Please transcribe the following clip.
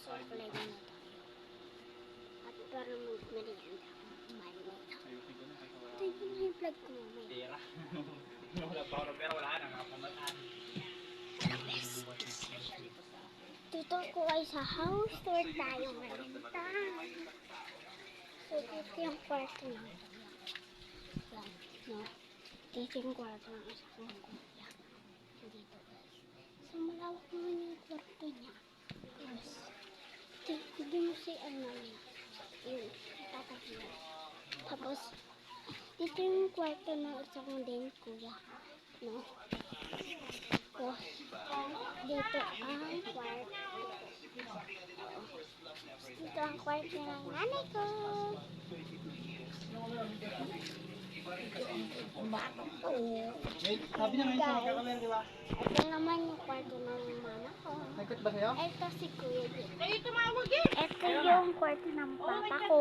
suklay na tayo. At para mag-merienda. Kumain na ito. Ito yung vlog ko mamaya. Pera. Wala pa ako pero wala na nga pamataan. Dito ko ay sa house tour tayo ngayon. So, dito yung kwarto na. Yan, no? Dito yung kwarto ng isa kong kuya. So, dito guys. So, malawak naman yung kwarto niya. Yes. Hindi mo si ano niya. Yun, tatahiyan. Tapos, dito yung kwarto ng isa kong din kuya. No? Tapos, dito ang kwarto. Dito ang kwarto ng nanay ko. Sabi na ngayon sa magkakamer, di ba? Ito naman yung kwarto ng mama ko. Nagkot ba sa'yo? Ito si Kuya dito. Ito yung kwarto ng papa ko.